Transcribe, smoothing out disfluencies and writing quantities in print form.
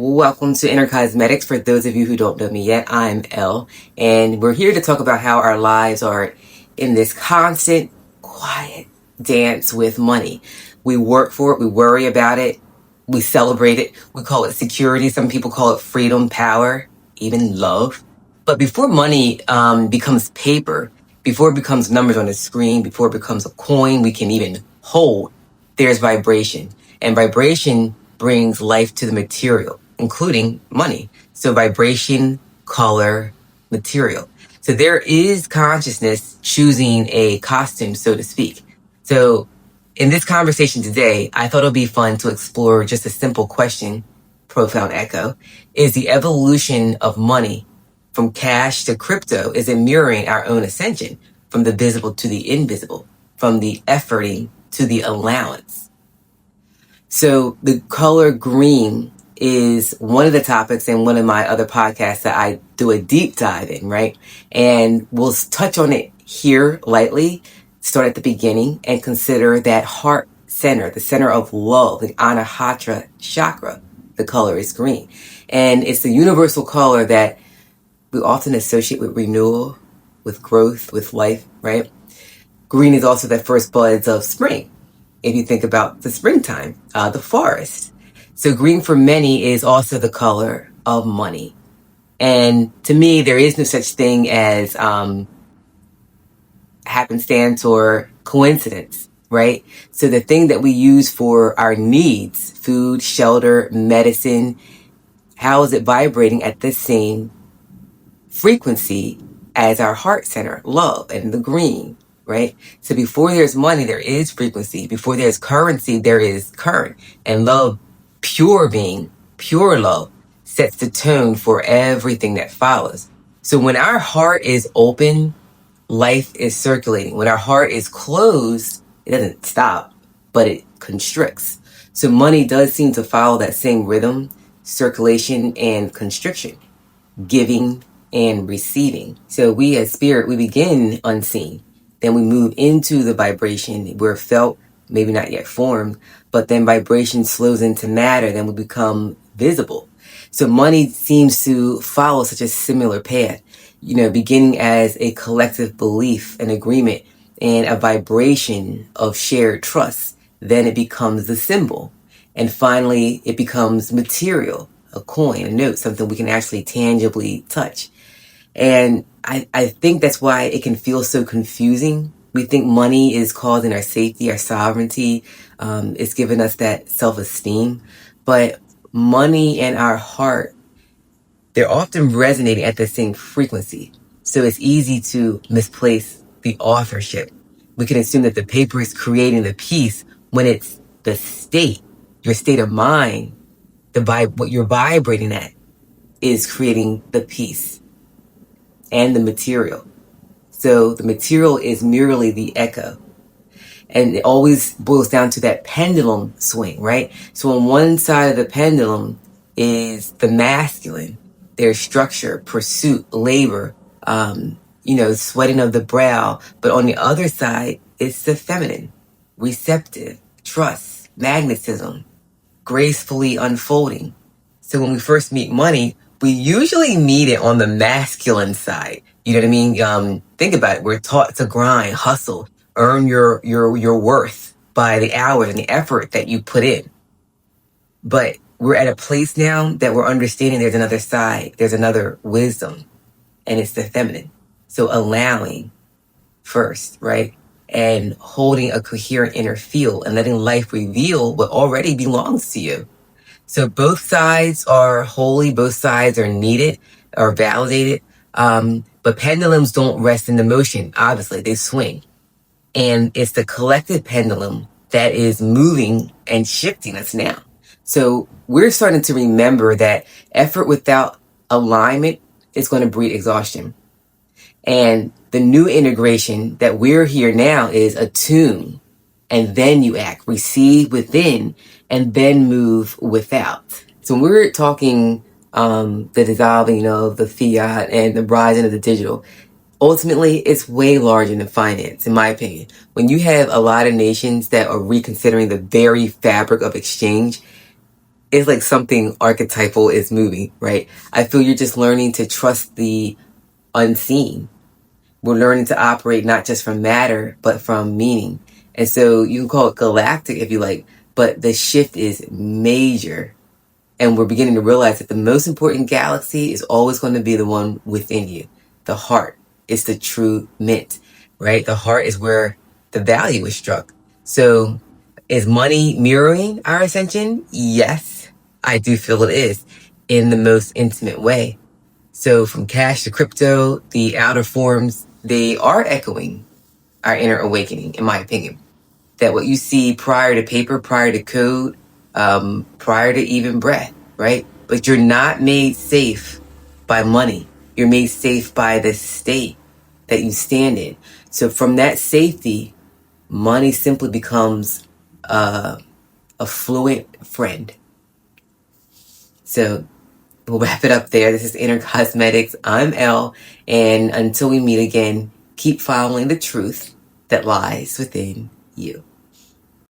Welcome to Inner Cosmetics. For those of you who don't know me yet, I'm Elle, and we're here to talk about how our lives are in this constant, quiet dance with money. We work for it, we worry about it, we celebrate it, we call it security. Some people call it freedom, power, even love. But before money becomes paper, before it becomes numbers on a screen, before it becomes a coin we can even hold, there's vibration. And vibration brings life to the material, including money. So vibration, color, material. So there is consciousness choosing a costume, so to speak. So in this conversation today, I thought it would be fun to explore just a simple question, profound echo. Is the evolution of money from cash to crypto, is it mirroring our own ascension from the visible to the invisible, from the efforting to the allowance? So the color green is one of the topics in one of my other podcasts that I do a deep dive in, right? And we'll touch on it here lightly, start at the beginning, and consider that heart center, the center of love, the Anahata chakra. The color is green. And it's the universal color that we often associate with renewal, with growth, with life, right? Green is also the first buds of spring. If you think about the springtime, the forest. So green for many is also the color of money. And to me, there is no such thing as happenstance or coincidence, right? So the thing that we use for our needs, food, shelter, medicine, how is it vibrating at the same frequency as our heart center, love, and the green, right? So before there's money, there is frequency. Before there's currency, there is current. And love, pure being, pure love, sets the tone for everything that follows. So when our heart is open, life is circulating. When our heart is closed, it doesn't stop, but it constricts. So money does seem to follow that same rhythm, circulation and constriction, giving and receiving. So we as spirit, we begin unseen. Then we move into the vibration. We're felt, maybe not yet formed, but then vibration slows into matter. Then we become visible. So money seems to follow such a similar path, beginning as a collective belief, an agreement, and a vibration of shared trust. Then it becomes the symbol. And finally, it becomes material, a coin, a note, something we can actually tangibly touch. And I think that's why it can feel so confusing. We think money is causing our safety, our sovereignty. It's giving us that self-esteem. But money and our heart, they're often resonating at the same frequency. So it's easy to misplace the authorship. We can assume that the paper is creating the piece when it's the state, your state of mind, what you're vibrating at is creating the piece and the material. So the material is merely the echo. And it always boils down to that pendulum swing, right? So on one side of the pendulum is the masculine, their structure, pursuit, labor, sweating of the brow. But on the other side, it's the feminine, receptive, trust, magnetism, gracefully unfolding. So when we first meet money, we usually meet it on the masculine side. You know what I mean? Think about it. We're taught to grind, hustle, earn your worth by the hours and the effort that you put in. But we're at a place now that we're understanding there's another side, there's another wisdom, and it's the feminine. So allowing first, right? And holding a coherent inner field and letting life reveal what already belongs to you. So both sides are holy, both sides are needed or validated. But pendulums don't rest in the motion. Obviously, they swing. And it's the collective pendulum that is moving and shifting us now. So we're starting to remember that effort without alignment is going to breed exhaustion. And the new integration that we're here now is attune, and then you act, receive within, and then move without. So when we're talking the dissolving, the fiat and the rising of the digital, ultimately it's way larger than finance, in my opinion. When you have a lot of nations that are reconsidering the very fabric of exchange, it's like something archetypal is moving, right? I feel you're just learning to trust the unseen. We're learning to operate not just from matter, but from meaning. And so you can call it galactic if you like, but the shift is major. And we're beginning to realize that the most important galaxy is always going to be the one within you. The heart is the true mint, right? The heart is where the value is struck. So is money mirroring our ascension? Yes, I do feel it is in the most intimate way. So from cash to crypto, the outer forms, they are echoing our inner awakening, in my opinion. That what you see prior to paper, prior to code, prior to even breath, right? But you're not made safe by money. You're made safe by the state that you stand in. So from that safety, money simply becomes a fluent friend. So we'll wrap it up there. This is Inner Cosmetics. I'm Elle. And until we meet again, keep following the truth that lies within you.